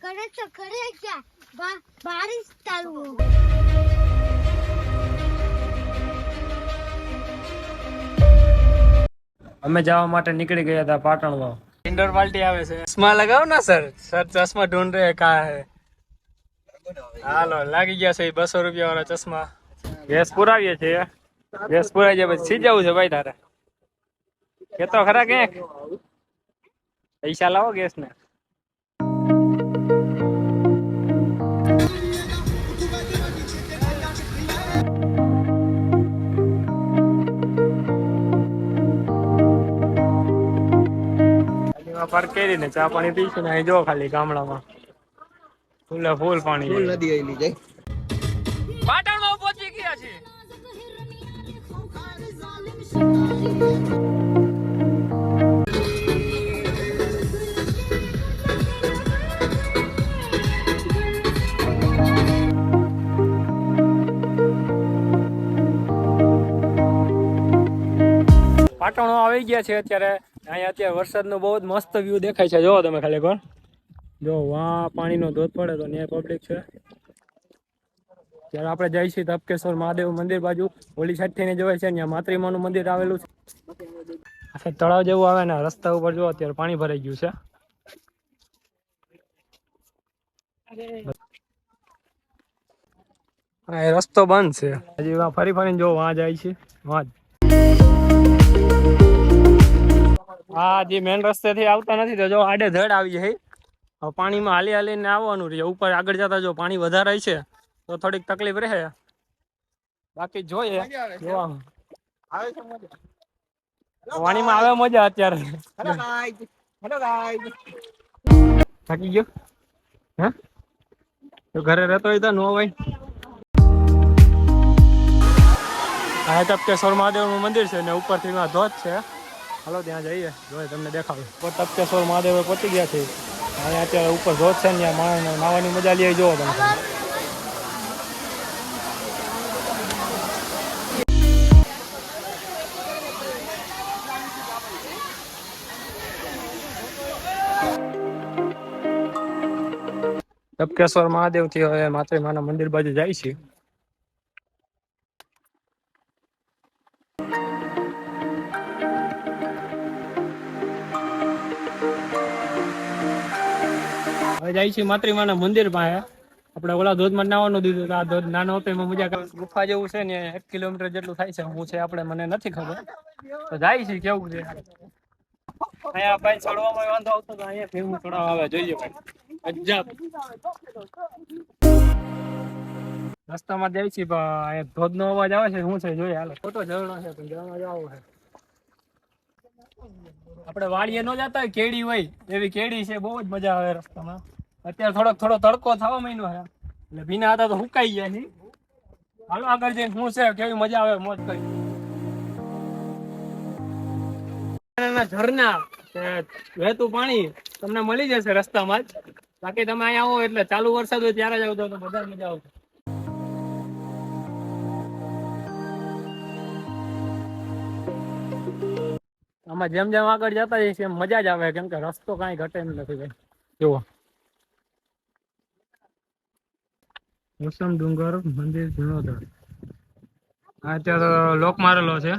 करे तो करे क्या बारिश चालू हो અમે જવા માટે નીકળી ગયા હતા પાટણ માં इंडोर पार्टी आवे से चश्मा लगाओ ना सर सर चश्मा ढूंढ रहे कहाँ है हालो लागी गया से 200 रुपया वाला चश्मा ગેસ પુરાવીએ છીએ ગેસ પુરાઈ જાય પછી જવું છે ભાઈ તારે કે તો ખરા કે પૈસા લાવો ગેસ ને પાર્ક કરીને ચા પાણી પીશું ને અહીં જો ખાલી ગામડામાં ફૂલે ફૂલ પાણી ફૂલ નદી આવેલી જાય પાટણમાં પહોંચી ગયા છે પાટણો આવી ગયા છે અત્યારે અહીંયા અત્યારે વરસાદનો બહુ જ મસ્ત વ્યૂ દેખાય છે જોવો તમે ખાલી કોણ જો વાં પાણીનો ધોધ પડે તો ત્યાં પબ્લિક છે ત્યારે આપણે જઈએ છીએ તપકેશ્વર મહાદેવ મંદિર બાજુ ઓલી સાઈડ થઈને જવાય છે ત્યાં માતૃમાનું મંદિર આવેલું છે આખે તળાવ જેવું આવે ને રસ્તા ઉપર જો અત્યારે પાણી ભરાઈ ગયું છે હા એ રસ્તો બંધ છે હજી ફરી ફરીને જો વાં જાય છે વાં હા જે મેન રસ્તેથી આવતા નથી તો જો આડે ધડ આવી જાય હવે પાણીમાં હાલી હાલીને આવવાનું રહે ઉપર આગળ જતા જો પાણી વધારે છે તો થોડીક તકલીફ રહે બાકી જોઈએ પાણીમાં આવે મજા અત્યારે થાકી ગયો હે તો ઘરે રહેતો હોય તો નો ભાઈ આ તપકેશ્વર મહાદેવ નું મંદિર છે ને ઉપરથી ધોધ છે હાલો ત્યાં જઈએ જોઈએ તમને દેખાડું તપકેશ્વર મહાદેવ પહોંચી ગયા છે અહીંયા અત્યારે ઉપર ધોધ છે ને ત્યાં માણસ નાવાની મજા લઈ જોવો તમે તપકેશ્વર મહાદેવ થી હવે માતૃમાના મંદિર બાજુ જાય છે હવે જાય છે માતૃમાના મંદિર પાસે આપણે ઓલા ધોધમાં નાવાનું દીધું આ ધોધ નાનો હતો એમાં મજા કરે ગુફા જેવું છે ને 1 કિલોમીટર જેટલું થાય છે હું છે આપણે મને નથી ખબર તો જાય છે કેવું છે અહીંયા ભાઈ ચડવામાં વાંધો આવતો તો અહીંયા ફેરવું ચડાવ આવે જોઈએ ભાઈ અજબ રસ્તામાં જાય છે અહીંયા ધોધનો અવાજ આવે છે શું છે જોઈએ હાલો ફોટો ઝરણો છે પણ જવામાં જવું છે આપણે વાડીએ ન જતા હોય કેડી હોય એવી કેડી છે બહુ જ મજા આવે રસ્તામાં અત્યારે થોડો તડકો થવા માંડ્યો છે એટલે ભીના હતા તો સુકાઈ ગયા છે હાલો આગળ જઈને શું છે કેવી મજા આવે મોજ કરી ઝરણા વહેતું પાણી તમને મળી જશે રસ્તામાં જ બાકી તમે અહીંયા આવો એટલે ચાલુ વરસાદ હોય ત્યારે જ આવતો તો બધા મજા આવશે આમાં જેમ જેમ આગળ જતા જઈશ એમ મજા જ આવે કેમ કે રસ્તો કાંઈ ઘટે એમ નથી ભાઈ જુઓ મોસમ ડુંગર મંદિર જીર્ણોદ્ધાર અત્યારે લોક મારેલો છે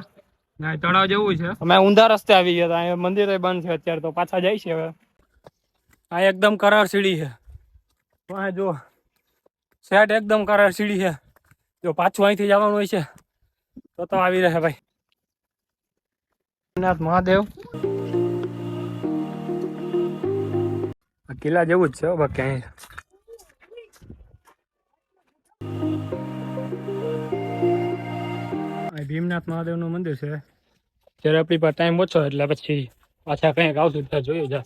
તળાવ જેવું છે અમે ઊંધા રસ્તે આવી ગયા હતા મંદિર બંધ છે અત્યારે તો પાછા જાય છે હવે આ એકદમ કરાર સીડી છે જો સેટ એકદમ કરાર સીડી છે જો પાછું અહીંથી જવાનું હોય છે તો આવી રહે ભાઈ મહાદેવ કિલ્લા જેવું જ છે બાકી અહીં ભીમનાથ મહાદેવ નું મંદિર છે ત્યારે આપણી પાસે ટાઈમ ઓછો એટલે પછી પાછા કંઈક આવતું ત્યાં જોયું જા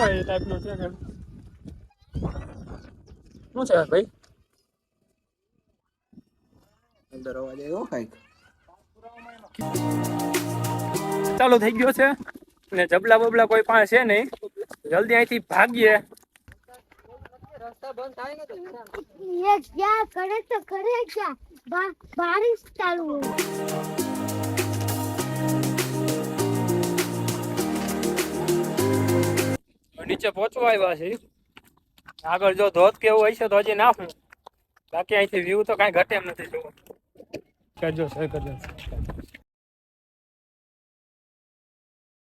એ ટાઈપનું છે શું છે ભાઈ અંદર અવાજ આવ્યો કઈક ચાલુ થઈ ગયો છે ને જબલા બબલા કોઈ પાસે છે નહીં જલ્દી અહીંથી ભાગીએ ये क्या करे तो करे क्या बारिश चालू हो નીચે પહોંચવા આવ્યા છે. આગળ જો ધોધ કેવું હશે તો હજી નાખું, બાકી અહીંથી વ્યૂ તો કાંઈ ઘટે એમ નથી. જોવો કરજો, શેર કરજો.